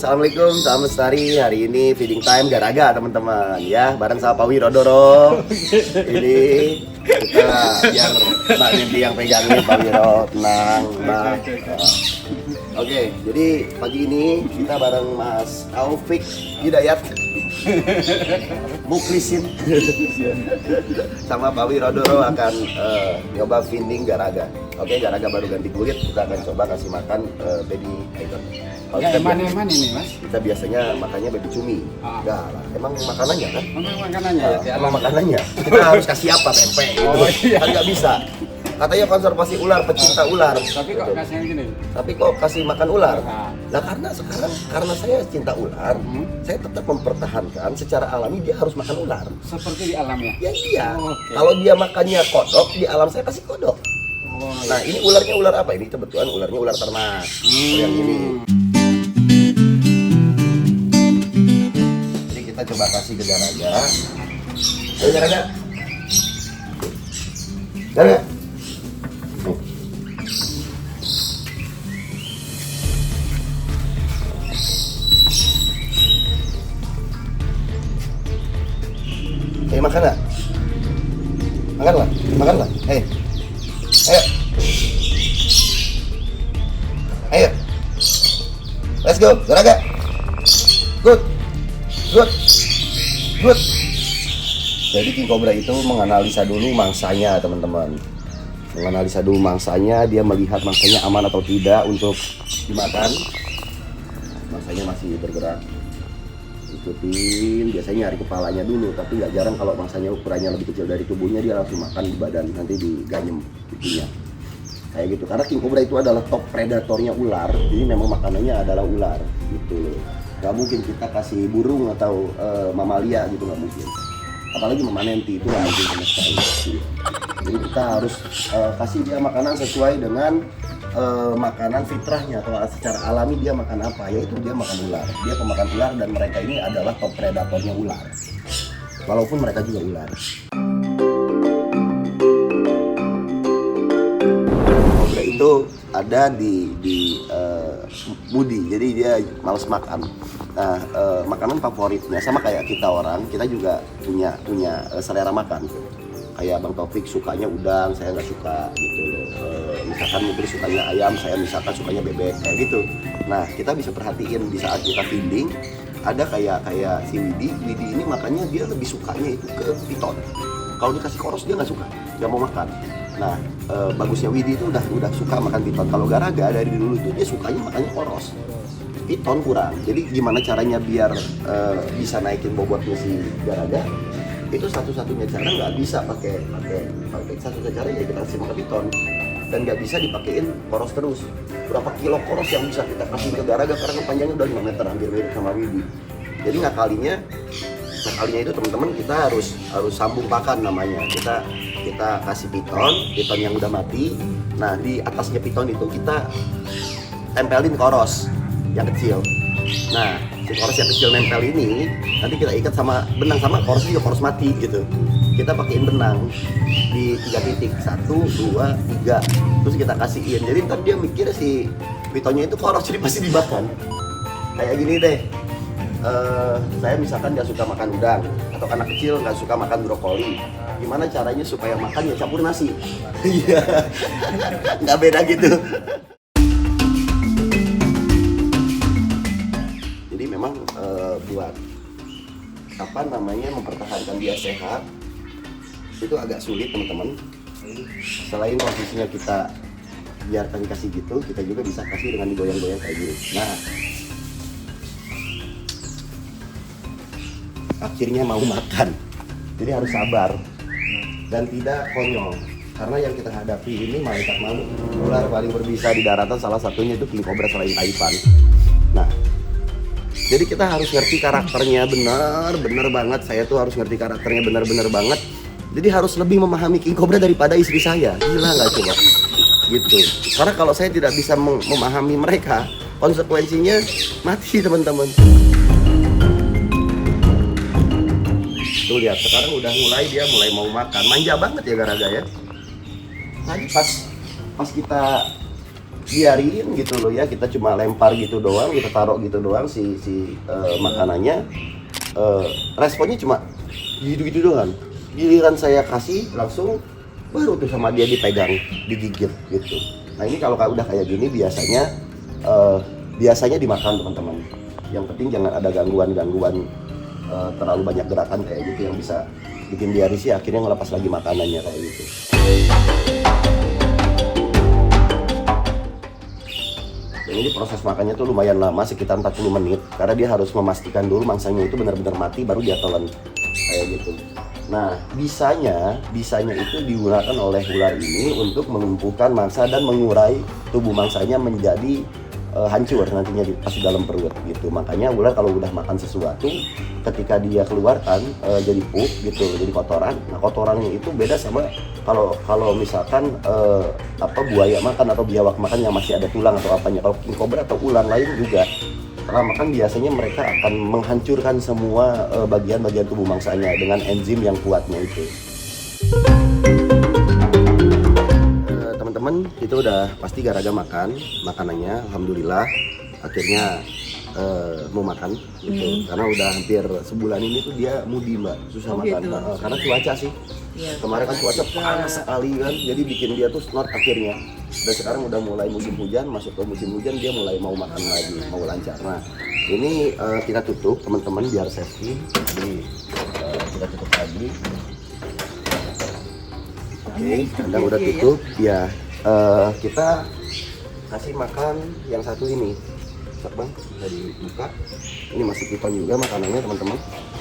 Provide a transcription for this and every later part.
Assalamualaikum, salam lestari. Hari ini feeding time Garaga teman-teman ya, bareng sama Pak Wirodoro. Ini kita biar Mbak Ninti yang pegangin, Pak Wiro, tenang Mbak. Oke, jadi pagi ini kita bareng Mas Taufik Hidayat Muklisin sama Pak Wirodoro akan nyoba feeding Garaga. Oke, Garaga baru ganti kulit, kita akan coba kasih makan baby python. Ya, eman ini Mas? Kita biasanya makannya baby cumi. Enggak lah, emang makanannya kan? Emang makanannya ya? Emang makanannya. Kita harus kasih apa, tempe gitu. Iya. Kan nggak bisa. Katanya konservasi ular, pecinta ular. Tapi kok Gitu. kasih yang gini? Tapi kok kasih makan ular? Nah. Nah karena sekarang, karena saya cinta ular, saya tetap mempertahankan secara alami dia harus makan ular. Seperti di alam ya? Ya iya. Oke. Kalau dia makannya kodok, di alam saya kasih kodok. Oh, Nah ini ularnya ular apa? Ini kebetulan ularnya ular ternak. Yang ini. Jadi kita coba kasih ke Garaga. Ayo Garaga. Garaga. Makan lah. Makanlah, makanlah. Ayo. Ayo. Ayo. Let's go, Garaga. Good. Good. Good. Jadi king cobra itu menganalisa dulu mangsanya, teman-teman. Menganalisa dulu mangsanya, dia melihat mangsanya aman atau tidak untuk dimakan. Mangsanya masih bergerak. Ikutin, biasanya nyari kepalanya dulu, tapi nggak jarang kalau mangsanya ukurannya lebih kecil dari tubuhnya dia langsung makan di badan, nanti diganyem pipinya kayak gitu. Karena king cobra itu adalah top predatornya ular, jadi memang makanannya adalah ular gitu loh. Nggak mungkin kita kasih burung atau mamalia gitu, nggak mungkin. Apalagi memanenti itu nggak mungkin sama sekali gitu. Jadi kita harus kasih dia makanan sesuai dengan makanan fitrahnya, atau secara alami dia makan apa, yaitu dia makan ular. Dia pemakan ular dan mereka ini adalah top predatornya ular. Walaupun mereka juga ular. Cobra itu ada di budi, jadi dia males makan. Nah, makanan favoritnya sama kayak kita orang, kita juga punya selera makan. Kayak Bang Taufik sukanya udang, saya nggak suka gitu loh. Misalkan mungkin sukanya ayam, saya misalkan sukanya bebek, kayak gitu. Nah kita bisa perhatiin di saat kita feeding, ada kayak si Widi ini makanya dia lebih sukanya itu ke piton. Kalau dikasih koros dia nggak suka, nggak mau makan. Nah bagusnya Widi itu udah suka makan piton. Kalau Garaga dari dulu itu dia sukanya makannya koros, piton kurang. Jadi gimana caranya biar bisa naikin bobotnya si Garaga? Itu satu-satunya cara, nggak bisa pakai satu-satunya cara ya kita kasih makan piton, dan nggak bisa dipakein koros terus. Berapa kilo koros yang bisa kita kasih ke Garaga karena panjangnya udah 5 meter, hampir mirip sama Widi. Jadi ngakalinya itu teman-teman kita harus sambung pakan namanya. Kita kasih piton yang udah mati. Nah di atasnya piton itu kita tempelin koros yang kecil. Nah si koros yang kecil nempel ini nanti kita ikat sama benang, sama koros juga koros mati gitu. Kita pakein benang di 3 titik, 1, 2, 3, terus kita kasihin. Jadi ntar dia mikir si pitonnya itu koros, jadi pasti dimakan. Kayak gini deh, saya misalkan nggak suka makan udang, atau anak kecil nggak suka makan brokoli. Gimana caranya supaya makan ya campur nasi? Iya, nggak beda gitu. Jadi memang buat apa namanya mempertahankan dia sehat itu agak sulit teman-teman. Selain posisinya kita biarkan kasih gitu, kita juga bisa kasih dengan digoyang-goyang kayak gini. Nah akhirnya mau makan, jadi harus sabar dan tidak konyol, karena yang kita hadapi ini malaikat maut, ular paling berbisa di daratan, salah satunya itu king cobra selain taipan. Nah jadi kita harus ngerti karakternya benar banget. Saya tuh harus ngerti karakternya benar banget. Jadi harus lebih memahami king cobra daripada istri saya. Gila nggak coba? Gitu. Karena kalau saya tidak bisa memahami mereka, konsekuensinya mati teman-teman. Tuh lihat, sekarang udah dia mulai mau makan. Manja banget ya Garaga ya. Tadi pas kita biarin gitu loh ya, kita cuma lempar gitu doang, kita taruh gitu doang si makanannya, responnya cuma gitu-gitu doang. Giliran saya kasih langsung baru tuh sama dia dipegang, digigit gitu. Nah ini kalau udah kayak gini biasanya dimakan teman-teman. Yang penting jangan ada gangguan terlalu banyak gerakan kayak gitu yang bisa bikin dia risih, akhirnya ngelepas lagi makanannya kayak gitu. Dan ini proses makannya tuh lumayan lama, sekitar 40 menit, karena dia harus memastikan dulu mangsanya itu benar-benar mati baru dia telan kayak gitu. Nah, bisanya itu digunakan oleh ular ini untuk melumpuhkan mangsa dan mengurai tubuh mangsanya menjadi hancur nantinya pas di dalam perut gitu. Makanya ular kalau udah makan sesuatu, ketika dia keluarkan jadi pup gitu, jadi kotoran. Nah, kotorannya itu beda sama kalau misalkan buaya makan atau biawak makan yang masih ada tulang atau apanya. Kalau king cobra atau ular lain juga setelah makan biasanya mereka akan menghancurkan semua bagian-bagian tubuh mangsanya dengan enzim yang kuatnya itu. Teman-teman, itu udah pasti Garaga makan makanannya, alhamdulillah akhirnya mau makan gitu. Karena udah hampir sebulan ini tuh dia mudi mbak, susah makan gitu. Karena cuaca sih ya, kemarin kan cuaca panas sekali kan, jadi bikin dia tuh snort akhirnya. Dan sekarang udah mulai musim hujan, masuk ke musim hujan dia mulai mau makan lagi, mau lancar. Nah ini kita tutup teman-teman biar safety, jadi kita tutup lagi. Oke, kandang udah tutup ya. Kita kasih makan yang satu ini, bang, bisa dibuka. Ini masih piton juga makanannya teman-teman.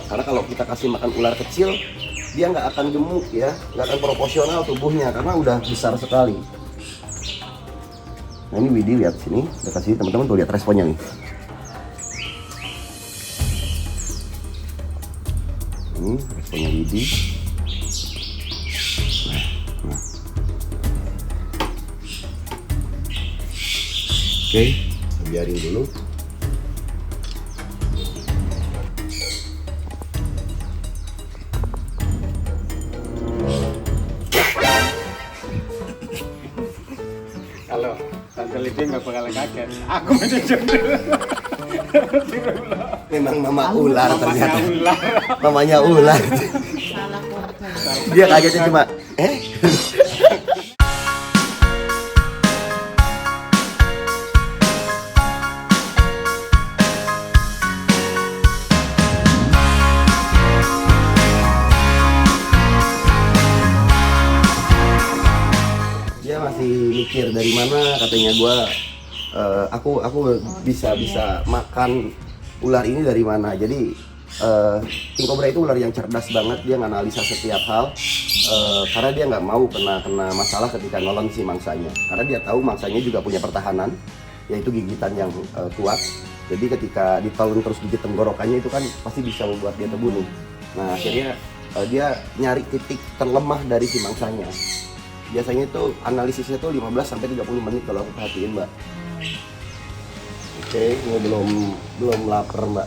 Karena kalau kita kasih makan ular kecil, dia nggak akan gemuk ya, nggak akan proporsional tubuhnya karena udah besar sekali. Nah ini Widi lihat sini, udah kasih teman-teman tuh lihat responnya nih. Ini responnya Widi. Oke, biarin dulu. Kalau Tante Lydia nggak bakal kaget, aku menjujur dulu. Memang mama ular ternyata. Ular. Mamanya ular. Dia kagetnya cuma, masih mikir dari mana katanya aku bisa makan ular ini dari mana. Jadi king cobra itu ular yang cerdas banget, dia nganalisa setiap hal karena dia nggak mau kena masalah ketika nolong si mangsanya, karena dia tahu mangsanya juga punya pertahanan, yaitu gigitan yang kuat. Jadi ketika ditelan terus gigit tenggorokannya itu kan pasti bisa membuat dia terbunuh. Nah akhirnya dia nyari titik terlemah dari si mangsanya. Biasanya itu analisisnya tuh 15-30 menit kalau aku perhatiin mbak. Oke, ini belum lapar mbak.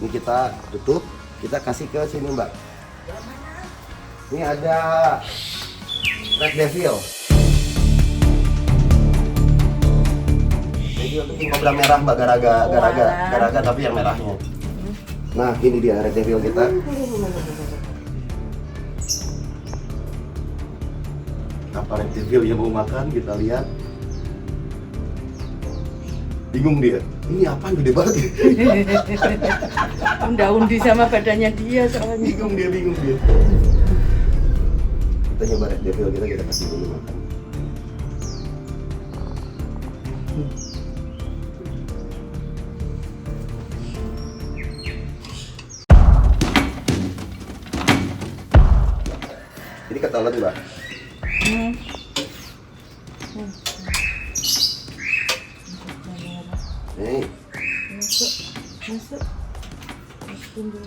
Ini kita tutup, kita kasih ke sini mbak. Ini ada Red Devil. Jadi untuk king cobra merah mbak, Garaga tapi yang merahnya. Nah ini dia Red Devil kita. Apa Red Devil yang mau makan, kita lihat. Bingung dia, ini apaan gede banget. Undi sama badannya dia soalnya. Bingung dia. Kita nyoba Red Devil kita kasih dulu makan. Ini ketelan mbak. Nih. Masuk dulu.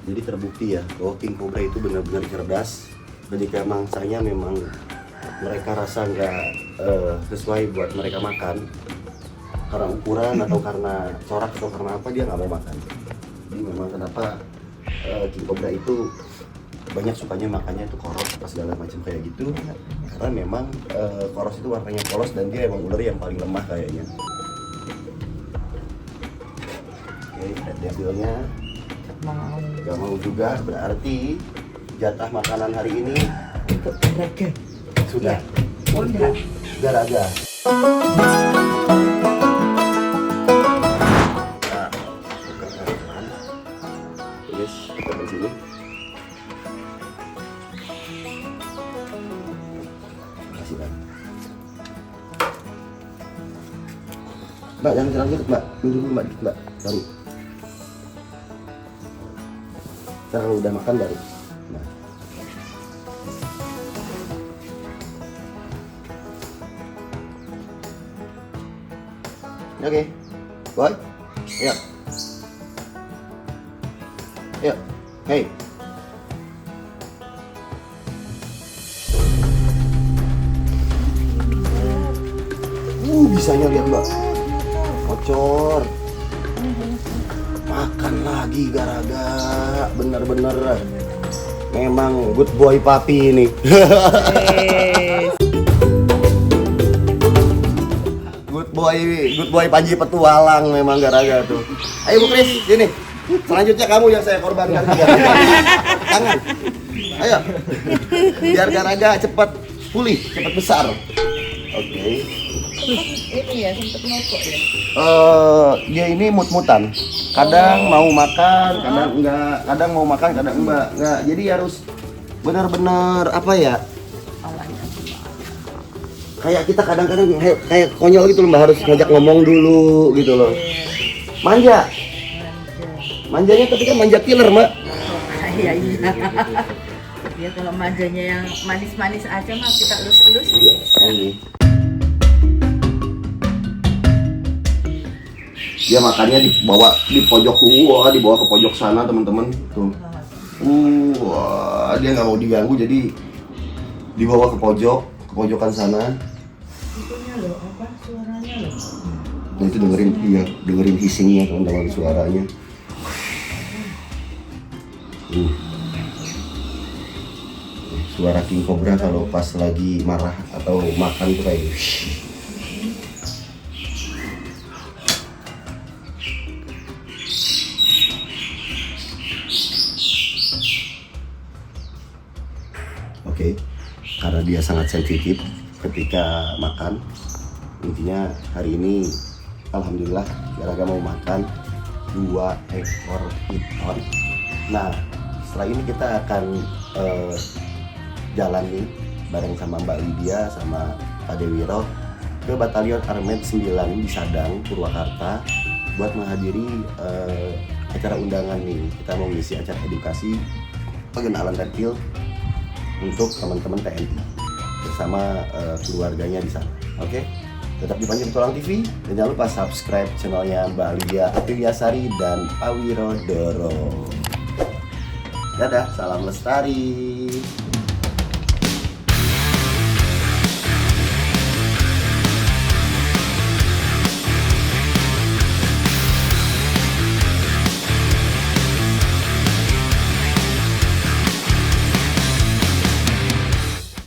Jadi terbukti ya bahwa king cobra itu benar-benar cerdas. Ketika mangsanya memang mereka rasa nggak sesuai buat mereka makan, karena ukuran atau karena corak atau karena apa, dia nggak mau makan. Jadi memang kenapa king cobra itu banyak sukanya makannya itu koros apa segala macam kayak gitu, karena memang koros itu warnanya polos dan dia emang ular yang paling lemah kayaknya. Oke, red devilnya Mau gak mau juga, berarti jatah makanan hari ini untuk Garaga. sudah Udah. Garaga. Nah, guys, kita di sini. Kasih Bang. Mbak, jangan terlalu deket, Mbak. Dulu dulu, Mbak, dikit, Mbak. Baru. Ntar kalau udah makan baru. Nah. Oke, boy, ya, ya, hey. Bisanya lihat Mbak, bocor. Makan lagi Garaga, bener-bener. Memang good boy papi ini. Good boy Panji petualang memang Garaga tuh. Ayo Bu Kris, sini. Selanjutnya kamu yang saya korbankan juga. Tangan. Ayo. Biar Garaga cepat pulih, cepat besar. Oke. Ini ya sempat ngokok ya. Dia ini mut-mutan. Kadang mau makan, kadang enggak. Kadang mau makan, kadang enggak. Jadi harus benar-benar apa ya? Kayak kita kadang-kadang kayak konyol gitu loh Mbak, harus ngajak ngomong dulu gitu loh. Manja. Manjanya tapi kan manja killer Mbak. Iya. Dia kalau manjanya yang manis-manis aja mah kita elus-elus. Ini. Dia makannya dibawa di pojok dibawa ke pojok sana teman-teman tuh. Wah, dia nggak mau diganggu jadi dibawa ke pojokan sana. Itunya loh, apa suaranya loh. Nah itu dengerin hissingnya teman-teman, suaranya. Suara king cobra kalau pas lagi marah atau makan tuh kayak Oke, karena dia sangat sensitif ketika makan. Intinya hari ini alhamdulillah Garaga mau makan 2 ekor piton. Nah, setelah ini kita akan jalan nih bareng sama Mbak Lydia sama Pak Dewiro ke Batalion Armet 9 di Sadang, Purwakarta buat menghadiri acara undangan nih. Kita mau ngisi acara edukasi pengenalan reptil untuk teman-teman TNI bersama keluarganya di sana. Oke? Tetap di Panji Petualang TV dan jangan lupa subscribe channelnya Mbak Lydia Aprilyasari dan Pak Wirodoro. Dadah, salam lestari.